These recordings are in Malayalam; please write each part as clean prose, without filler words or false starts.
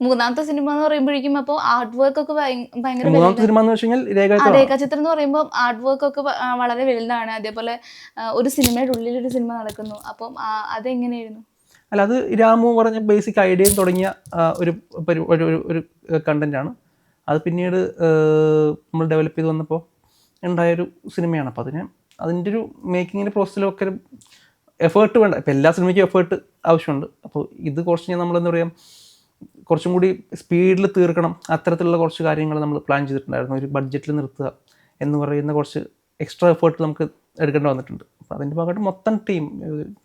മൂന്നാമത്തെ സിനിമ എന്ന് പറയുമ്പോഴേക്കും അപ്പോൾ ആർട്ട് വർക്ക് ഒക്കെ ഭയങ്കര മൂന്നാമത്തെ സിനിമ എന്ന് വെച്ച് കഴിഞ്ഞാൽ രേഖാചിത്രം എന്ന് പറയുമ്പോൾ ആർട്ട് വർക്ക് ഒക്കെ വളരെ വലുതാണ്. അതേപോലെ ഒരു സിനിമയുടെ ഉള്ളിൽ ഒരു സിനിമ നടക്കുന്നു. അപ്പം അതെങ്ങനെയായിരുന്നു? അല്ല, അത് രാമു പറഞ്ഞ ബേസിക് ഐഡിയയും തുടങ്ങിയ ഒരു ഒരു കണ്ടന്റാണ്. അത് പിന്നീട് നമ്മൾ ഡെവലപ്പ് ചെയ്ത് വന്നപ്പോൾ ഉണ്ടായൊരു സിനിമയാണ്. അപ്പോൾ അതിൻ്റെ ഒരു മേക്കിങ്ങിൻ്റെ പ്രോസസ്സിലൊക്കെ ഒരു എഫേർട്ട് വേണ്ട. ഇപ്പോൾ എല്ലാ സിനിമയ്ക്കും എഫേർട്ട് ആവശ്യമുണ്ട്. അപ്പോൾ ഇത് കുറച്ച് നമ്മളെന്താ പറയുക, കുറച്ചും കൂടി സ്പീഡിൽ തീർക്കണം, അത്തരത്തിലുള്ള കുറച്ച് കാര്യങ്ങൾ നമ്മൾ പ്ലാൻ ചെയ്തിട്ടുണ്ടായിരുന്നു. ഒരു ബഡ്ജറ്റിൽ നിർത്തുക എന്ന് പറയുന്ന കുറച്ച് എക്സ്ട്രാ എഫേർട്ട് നമുക്ക് എടുക്കേണ്ടി വന്നിട്ടുണ്ട്. അപ്പോൾ അതിൻ്റെ ഭാഗമായിട്ട് മൊത്തം ടീം,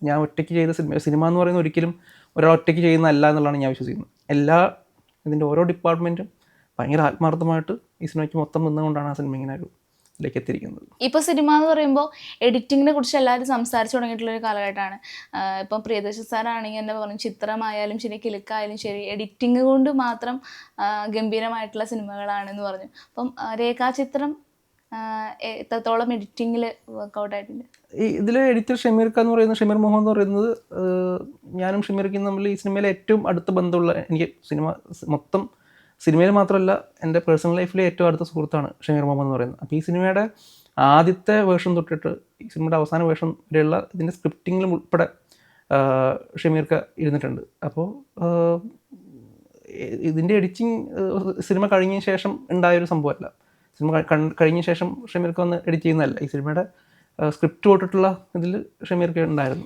ഞാൻ ഒറ്റയ്ക്ക് ചെയ്ത സിനിമ എന്ന് പറയുന്നത് ഒരിക്കലും ഒരാൾ ഒറ്റയ്ക്ക് ചെയ്യുന്നതല്ല എന്നുള്ളതാണ് ഞാൻ വിശ്വസിക്കുന്നത്. ഇതിൻ്റെ ഓരോ ഡിപ്പാർട്ട്മെൻറ്റും ഭയങ്കര ആത്മാർത്ഥമായിട്ട് ഈ സിനിമയ്ക്ക് മൊത്തം നിന്നുകൊണ്ടാണ് ആ സിനിമ ഇങ്ങനെ ഇതിലേക്ക് എത്തിയിരിക്കുന്നത്. ഇപ്പോൾ സിനിമ എന്ന് പറയുമ്പോൾ എഡിറ്റിങ്ങിനെ കുറിച്ച് എല്ലാവരും സംസാരിച്ചു തുടങ്ങിയിട്ടുള്ളൊരു കാലഘട്ടമാണ്. ഇപ്പം പ്രിയദർശൻ സാറാണെങ്കിൽ എന്താ പറയുക, ചിത്രമായാലും ശരി, കിലുക്കായാലും ശരി, എഡിറ്റിംഗ് കൊണ്ട് മാത്രം ഗംഭീരമായിട്ടുള്ള സിനിമകളാണെന്ന് പറഞ്ഞു. അപ്പം രേഖാചിത്രം എത്രത്തോളം എഡിറ്റിങ്ങിൽ വർക്കൗട്ട് ആയിട്ടുണ്ട്? ഇതിലെ എഡിറ്റർ ഷമീർ മോഹൻ എന്ന് പറയുന്നത്, ഞാനും ഷമീർക്കും തമ്മിൽ ഈ സിനിമയിലെ ഏറ്റവും അടുത്ത ബന്ധമുള്ള, എനിക്ക് സിനിമയിൽ മാത്രമല്ല എൻ്റെ പേഴ്സണൽ ലൈഫിലെ ഏറ്റവും അടുത്ത സുഹൃത്താണ് ഷമീർ മുഹമ്മദ് എന്ന് പറയുന്നത്. അപ്പോൾ ഈ സിനിമയുടെ ആദ്യത്തെ വേർഷൻ തൊട്ടിട്ട് ഈ സിനിമയുടെ അവസാന വേർഷൻ വരെയുള്ള ഇതിൻ്റെ സ്ക്രിപ്റ്റിങ്ങിലും ഉൾപ്പെടെ ഷമീർക്ക് ഇരുന്നിട്ടുണ്ട്. അപ്പോൾ ഇതിൻ്റെ എഡിറ്റിംഗ് സിനിമ കഴിഞ്ഞതിന് ശേഷം ഉണ്ടായൊരു സംഭവമല്ല. സിനിമ കഴിഞ്ഞ ശേഷം ഷമീർക്ക് വന്ന് എഡിറ്റ് ചെയ്യുന്നതല്ല. ഈ സിനിമയുടെ സ്ക്രിപ്റ്റ് തൊട്ടിട്ടുള്ള ഇതിൽ ഷമീർക്ക് ഉണ്ടായിരുന്നു.